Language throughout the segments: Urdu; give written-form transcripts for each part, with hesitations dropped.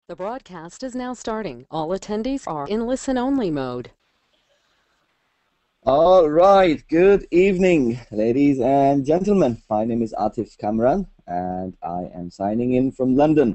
The broadcast is now starting. All attendees are in listen-only mode. All right, good evening, ladies and gentlemen. My name is Atif Kamran and I am signing in from London.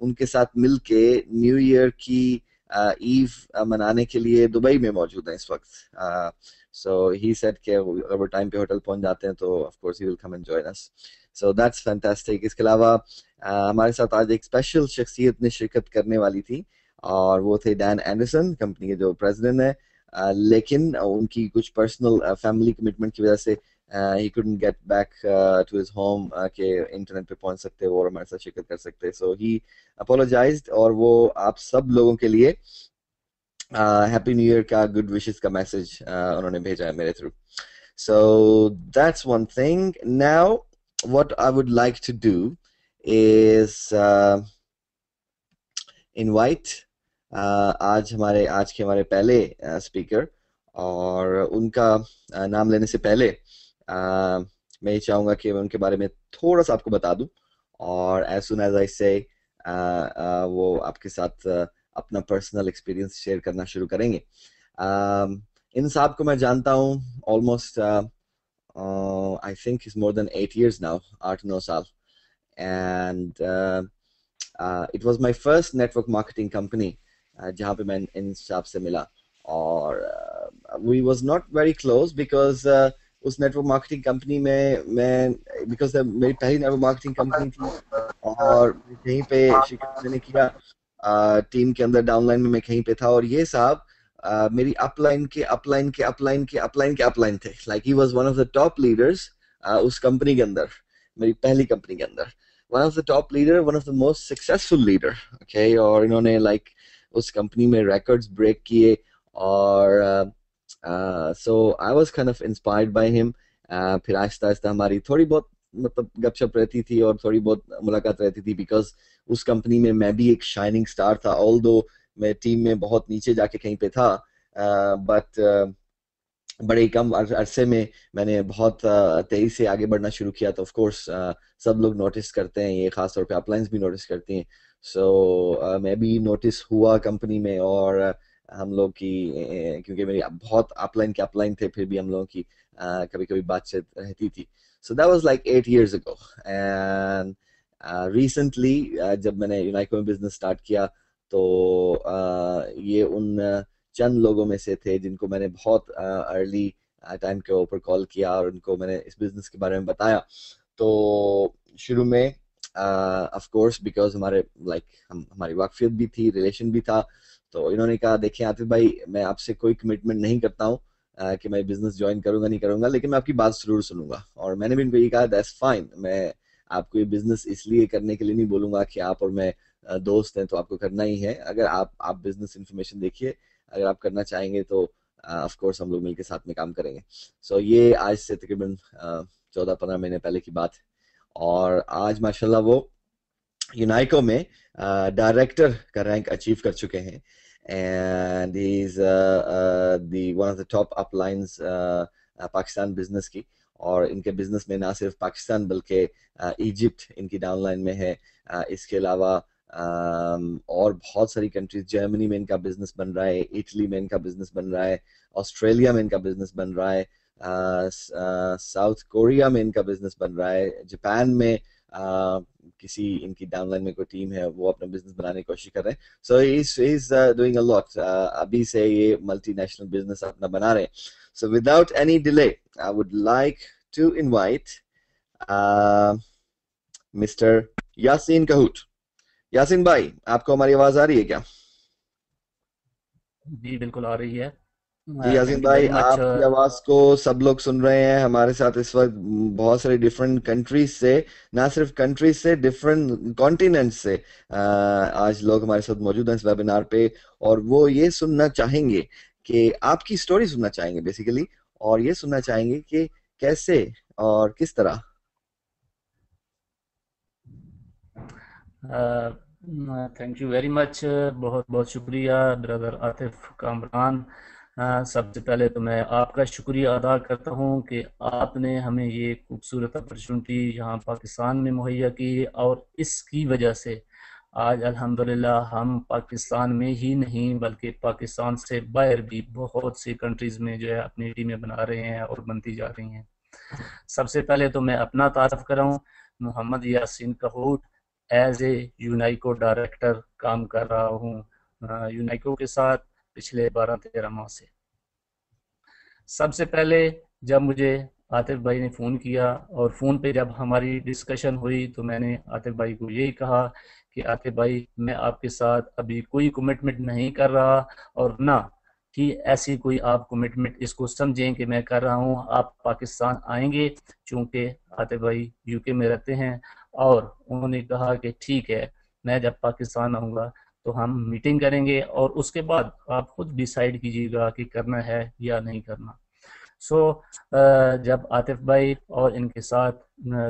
ان کے ساتھ مل کے نیو ایئر کی ایو منانے کے لیے دبئی میں موجود ہیں اس وقت. سو ہی سیڈ کہ اگر وہ ٹائم پہ ہوٹل پہنچ جاتے ہیں تو of course he will come and join us. So that's fantastic. اس کے علاوہ ہمارے ساتھ آج ایک اسپیشل شخصیت نے شرکت کرنے والی تھی اور وہ تھے ڈین اینڈرسن, کمپنی کے جو پریزیڈنٹ ہیں, لیکن ان کی کچھ پرسنل فیملی کمٹمنٹ کی وجہ سے he couldn't get back to his home کہ انٹرنیٹ پہ پہنچ سکتے وہ اور ہمارے ساتھ شرکت کر سکتے. سو he apologized اور وہ آپ سب لوگوں کے لیے ہیپی نیو ایئر کا گڈ وشز کا میسج انہوں نے بھیجا ہے میرے through. So that's one thing. Now what I would like to do is invite آج کے ہمارے پہلے اسپیکر, اور ان کا نام لینے سے پہلے میں یہ چاہوں گا کہ میں ان کے بارے میں تھوڑا سا آپ کو بتا دوں, اور ایز سون ایز آئی سے وہ آپ کے ساتھ اپنا پرسنل ایکسپیرینس شیئر کرنا شروع کریں گے. ان صاحب کو میں جانتا ہوں almost I think it's more than 8 years now, 8-9 سال, and it was my first network marketing company جہاں پہ میں ان صاحب سے ملا, اور we was not very close because اس نیٹ ورک مارکیٹنگ کمپنی میں بیکاز میری پہلی نیٹ ورک مارکیٹنگ کمپنی تھی, اور کہیں پہ شرکت میں نے کیا ٹیم کے اندر ڈاؤن لائن میں کہیں پہ تھا, اور یہ صاحب میری اپ لائن تھے. Like he was one of the top leaders اس کمپنی کے اندر, میری پہلی کمپنی کے اندر, one of the top leader, one of the most successful leader. Okay, اور انہوں نے لائک اس کمپنی میں ریکارڈز بریک کیے, اور so I was kind of inspired by him. پھر آہستہ آہستہ ہماری تھوڑی بہت مطلب گپ شپ رہتی تھی اور تھوڑی بہت ملاقات رہتی تھی, بیکاز اس کمپنی میں میں بھی ایک شائننگ اسٹار تھا, آل دو میں ٹیم میں بہت نیچے جا کے کہیں پہ تھا, بٹ بڑے کم عرصے میں نے بہت تیزی سے آگے بڑھنا شروع کیا. تو آف کورس سب لوگ نوٹس کرتے ہیں, یہ خاص طور پہ اپ لائنس بھی نوٹس کرتی ہیں. سو میں بھی نوٹس ہوا کمپنی میں, اور ہم لوگ کی کیونکہ میری بہت اپ لائن تھے, پھر بھی ہم لوگوں کی کبھی کبھی بات چیت رہتی تھی. So that was like 8 years ago. And recently جب میں نے یونائکو میں بزنس اسٹارٹ کیا تو یہ ان چند لوگوں میں سے تھے جن کو میں نے بہت ارلی ٹائم کے اوپر کال کیا, اور ان کو میں نے اس بزنس کے بارے میں بتایا. تو شروع میں آف کورس بیکاز ہماری واقفیت بھی تھی, ریلیشن بھی تھا, تو انہوں نے کہا دیکھیں عاطف بھائی, میں آپ سے کوئی کمٹمنٹ نہیں کرتا ہوں کہ میں بزنس جوائن کروں گا نہیں کروں گا, لیکن میں آپ کی بات ضرور سنوں گا. اور میں نے بھی ان کو یہ کہا دیٹس فائن, میں آپ کو یہ بزنس اس لیے کرنے کے لیے نہیں بولوں گا کہ آپ اور میں دوست ہیں تو آپ کو کرنا ہی ہے. اگر آپ بزنس انفارمیشن دیکھیے, اگر آپ کرنا چاہیں گے تو آف کورس ہم لوگ مل کے ساتھ میں کام کریں گے. سو یہ آج سے تقریباً 14-15 مہینے پہلے کی بات ہے, اور آج ماشاءاللہ وہ یونائکو میں ڈائریکٹر کا رینک اچیو کر چکے ہیں, and he is one of the top uplines Pakistan business کی. اور ان کے بزنس میں نہ صرف پاکستان بلکہ ایجپٹ ان کی ڈاؤن لائن میں ہے, اس کے علاوہ اور بہت ساری کنٹریز, جرمنی میں ان کا بزنس بن رہا ہے, اٹلی میں ان کا بزنس بن رہا ہے, آسٹریلیا میں ان کا بزنس بن رہا ہے, ساؤتھ کوریا میں ان کا بزنس بن رہا ہے, جاپان میں کسی ان کی ڈاؤن لائن میں کوئی ٹیم ہے وہ اپنا بزنس بنانے کی کوشش کر رہے ہیں. سو ہی از ڈوئنگ اے لاٹ, ابھی سے یہ ملٹی نیشنل بزنس اپنا بنا رہے ہیں. So without any delay I would like to invite mister Yasin Kahut. یاسین بھائی, آپ کو ہماری آواز آ رہی ہے کیا؟ جی بالکل آ رہی ہے. جی یاسین بھائی, آپ کی آواز کو سب لوگ سن رہے ہیں. ہمارے ساتھ اس وقت بہت ساری ڈفرینٹ کنٹریز سے, نہ صرف کنٹریز سے, ڈفرینٹ کانٹیننٹ سے آج لوگ ہمارے ساتھ موجود ہیں اس ویبینار پہ, اور وہ یہ سننا چاہیں گے کہ آپ کی سٹوری سننا چاہیں گے بیسیکلی, اور یہ سننا چاہیں گے کہ کیسے اور کس طرح. تھینک یو ویری مچ, بہت بہت شکریہ برادر عاطف کامران. سب سے پہلے تو میں آپ کا شکریہ ادا کرتا ہوں کہ آپ نے ہمیں یہ خوبصورت اپرچونٹی یہاں پاکستان میں مہیا کی, اور اس کی وجہ سے آج الحمدللہ ہم پاکستان میں ہی نہیں بلکہ پاکستان سے باہر بھی بہت سی کنٹریز میں جو ہے اپنی ٹیمیں بنا رہے ہیں اور بنتی جا رہی ہیں. سب سے پہلے تو میں اپنا تعارف کراؤں, محمد یاسین کہوٹ, ایز اے یونائکو ڈائریکٹر کام کر رہا ہوں یونائکو کے ساتھ پچھلے 12-13 ماہ سے۔ سب سے پہلے جب مجھے عاطف بھائی نے فون کیا اور فون پہ جب ہماری ڈسکشن ہوئی تو میں نے عاطف بھائی کو یہی کہا کہ عاطف بھائی میں آپ کے ساتھ ابھی کوئی کمٹمنٹ نہیں کر رہا اور نہ کہ ایسی کوئی آپ کمٹمنٹ اس کو سمجھیں کہ میں کر رہا ہوں۔ آپ پاکستان آئیں گے، چونکہ عاطف بھائی یو کے میں رہتے ہیں، اور انہوں نے کہا کہ ٹھیک ہے میں جب پاکستان آؤں گا تو ہم میٹنگ کریں گے اور اس کے بعد آپ خود ڈیسائیڈ کیجیے گا کہ کرنا ہے یا نہیں کرنا۔ سو جب عاطف بھائی اور ان کے ساتھ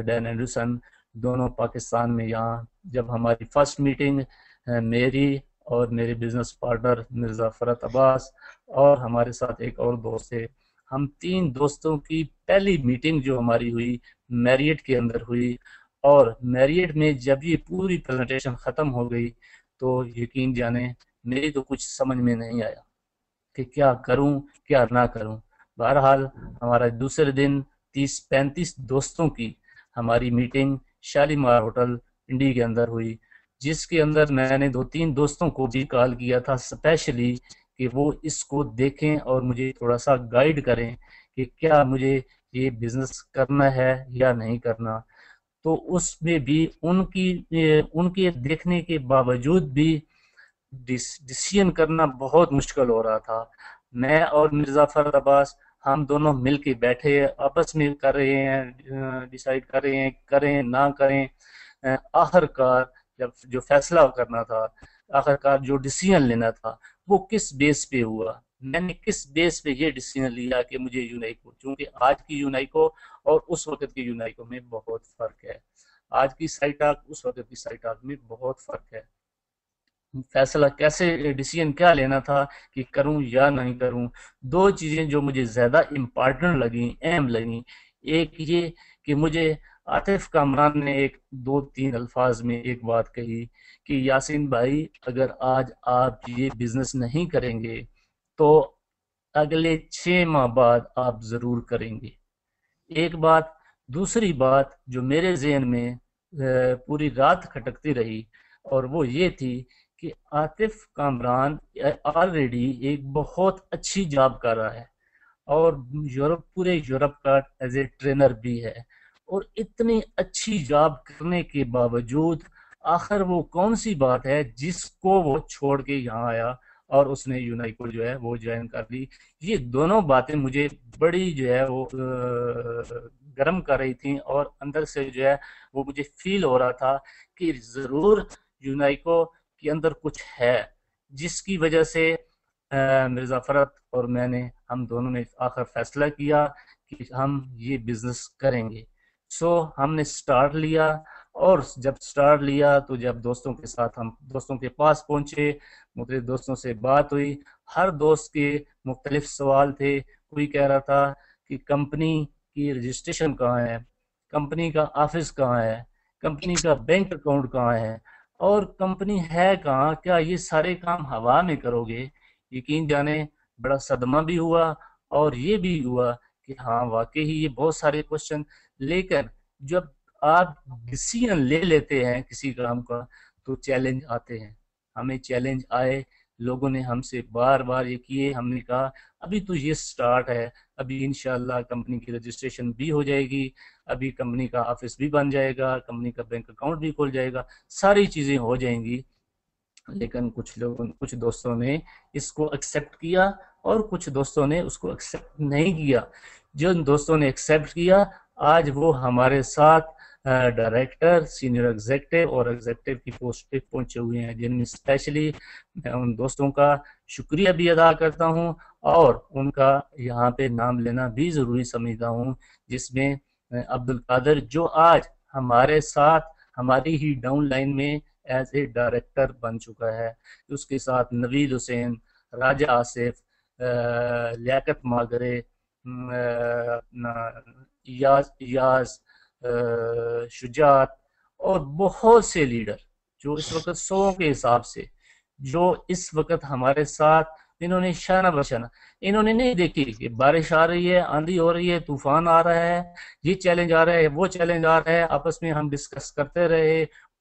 ڈین اینڈرسن دونوں پاکستان میں یہاں جب ہماری فرسٹ میٹنگ میری اور میرے بزنس پارٹنر مرزا فرت عباس اور ہمارے ساتھ ایک اور دوست ہے، ہم 3 دوستوں کی پہلی میٹنگ جو ہماری ہوئی میریٹ کے اندر ہوئی، اور میریٹ میں جب یہ پوری پریزنٹیشن ختم ہو گئی تو یقین جانیں میری تو کچھ سمجھ میں نہیں آیا کہ کیا کروں کیا نہ کروں۔ بہرحال ہمارا دوسرے دن 30-35 دوستوں کی ہماری میٹنگ شالیمار ہوٹل انڈی کے اندر ہوئی، جس کے اندر میں نے 2-3 دوستوں کو بھی کال کیا تھا اسپیشلی کہ وہ اس کو دیکھیں اور مجھے تھوڑا سا گائیڈ کریں کہ کیا مجھے یہ بزنس کرنا ہے یا نہیں کرنا۔ تو اس میں بھی ان کے دیکھنے کے باوجود بھی ڈیسیژن کرنا بہت مشکل ہو رہا تھا۔ میں اور مرزا فرد عباس ہم دونوں مل کے بیٹھے آپس میں کر رہے ہیں، ڈیسائیڈ کر رہے ہیں کریں نہ کریں۔ آخر کار جب جو فیصلہ کرنا تھا، آخر کار جو ڈیسیژن لینا تھا وہ کس بیس پہ ہوا، میں نے کس بیس پہ یہ ڈیسیژن لیا کہ مجھے یونائکو، چونکہ آج کی یونائکو اور اس وقت کی یونائکو میں بہت فرق ہے، آج کی سائٹاک اس وقت کی سائٹاک میں بہت فرق ہے۔ فیصلہ کیسے ڈیسیژن کیا لینا تھا کہ کروں یا نہیں کروں، 2 چیزیں جو مجھے زیادہ امپارٹنٹ لگیں، اہم لگیں۔ ایک یہ کہ مجھے عاطف کامران نے 2-3 الفاظ میں ایک بات کہی کہ یاسین بھائی اگر آج آپ یہ بزنس نہیں کریں گے تو اگلے 6 ماہ بعد آپ ضرور کریں گے۔ ایک بات، دوسری بات جو میرے ذہن میں پوری رات کھٹکتی رہی اور وہ یہ تھی کہ عاطف کامران آلریڈی ایک بہت اچھی جاب کر رہا ہے اور پورے یورپ کا ایز اے ٹرینر بھی ہے، اور اتنی اچھی جاب کرنے کے باوجود آخر وہ کون سی بات ہے جس کو وہ چھوڑ کے یہاں آیا اور اس نے یونائکو جو ہے وہ جوائن کر لی۔ یہ دونوں باتیں مجھے بڑی جو ہے وہ گرم کر رہی تھیں، اور اندر سے جو ہے وہ مجھے فیل ہو رہا تھا کہ ضرور یونائکو کے اندر کچھ ہے، جس کی وجہ سے مرزا فرت اور میں نے ہم دونوں نے آخر فیصلہ کیا کہ ہم یہ بزنس کریں گے۔ سو ہم نے سٹارٹ لیا، اور جب سٹارٹ لیا تو جب دوستوں کے ساتھ ہم دوستوں کے پاس پہنچے، مختلف دوستوں سے بات ہوئی، ہر دوست کے مختلف سوال تھے۔ کوئی کہہ رہا تھا کہ کمپنی کی رجسٹریشن کہاں ہے، کمپنی کا آفس کہاں ہے، کمپنی کا بینک اکاؤنٹ کہاں ہے، اور کمپنی ہے کہاں، کیا یہ سارے کام ہوا میں کرو گے؟ یقین جانے بڑا صدمہ بھی ہوا اور یہ بھی ہوا کہ ہاں واقعی یہ بہت سارے کوشچن، لیکن جب آپ ڈیسیژن لے لیتے ہیں کسی کام کا تو چیلنج آتے ہیں۔ ہمیں چیلنج آئے، لوگوں نے ہم سے بار بار یہ کیے، ہم نے کہا ابھی تو یہ سٹارٹ ہے، ابھی انشاءاللہ کمپنی کی رجسٹریشن بھی ہو جائے گی، ابھی کمپنی کا آفس بھی بن جائے گا، کمپنی کا بینک اکاؤنٹ بھی کھول جائے گا، ساری چیزیں ہو جائیں گی۔ لیکن کچھ دوستوں نے اس کو ایکسیپٹ کیا اور کچھ دوستوں نے اس کو ایکسیپٹ نہیں کیا۔ جن دوستوں نے ایکسیپٹ کیا آج وہ ہمارے ساتھ ڈائریکٹر، سینئر ایگزیکٹو اور ایگزیکٹو کی پوسٹ پہ پہنچے ہوئے ہیں، جن میں اسپیشلی میں ان دوستوں کا شکریہ بھی ادا کرتا ہوں اور ان کا یہاں پہ نام لینا بھی ضروری سمجھتا ہوں، جس میں عبدالقادر جو آج ہمارے ساتھ ہماری ہی ڈاؤن لائن میں ایز اے ڈائریکٹر بن چکا ہے، اس کے ساتھ نوید حسین، راجہ آصف، لیاقت ماگرے، ایاز، شجاعت اور بہت سے لیڈر جو اس وقت 100 کے حساب سے جو اس وقت ہمارے ساتھ، انہوں نے شانہ بشانہ، انہوں نے نہیں دیکھی کہ بارش آ رہی ہے، آندھی ہو رہی ہے، طوفان آ رہا ہے، یہ چیلنج آ رہا ہے، وہ چیلنج آ رہا ہے، آپس میں ہم ڈسکس کرتے رہے،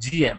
GM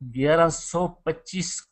1125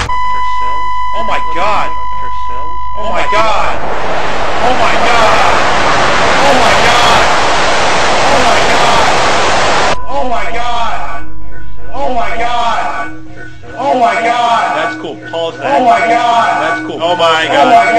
Oh my God! Oh my God! Oh my God! Oh my God! Oh my God! Oh my God! Oh my God! That's cool. Pause that. Oh my God! That's cool. Oh my God!